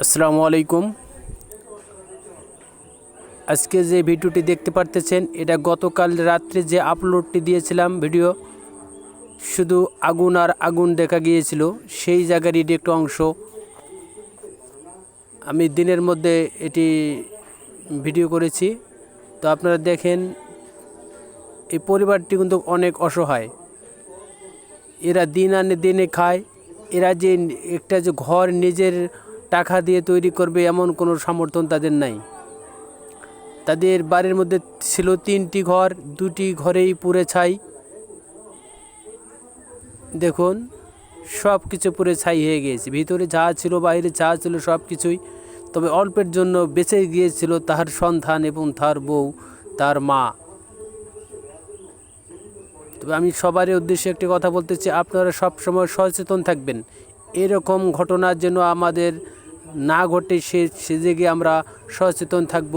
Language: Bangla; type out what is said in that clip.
আসসালামু আলাইকুম। আজকে যে ভিডিওটি দেখতে পারতেছেন এটা গতকাল রাত্রে যে আপলোডটি দিয়েছিলাম ভিডিও, শুধু আগুন আর আগুন দেখা গিয়েছিল। সেই জায়গার এটি একটু অংশ। আমি দিনের মধ্যে এটি ভিডিও করেছি। তো আপনারা দেখেন, এই পরিবারটি কিন্তু অনেক অসহায়। এরা দিন আনে দিনে খায়। এরা যে একটা যে ঘর নিজের টাকা দিয়ে তৈরি করবে এমন কোনো সমর্থন তাদের নাই। তাদের বাড়ির মধ্যে ছিল 3টি ঘর, 2টি ঘরেই পুড়ে ছাই। দেখুন, সব কিছু পুড়ে ছাই হয়ে গিয়েছে। ভিতরে যা ছিল, বাইরে যা ছিল, সব কিছুই। তবে অল্পের জন্য বেঁচে গিয়েছিল তার সন্তান এবং তার বউ, তার মা। তবে আমি সবারই উদ্দেশ্যে একটি কথা বলতে চাই, আপনারা সবসময় সচেতন থাকবেন। এরকম ঘটনা যেন আমাদের না ঘটে, সে দিকে আমরা সচেতন থাকব।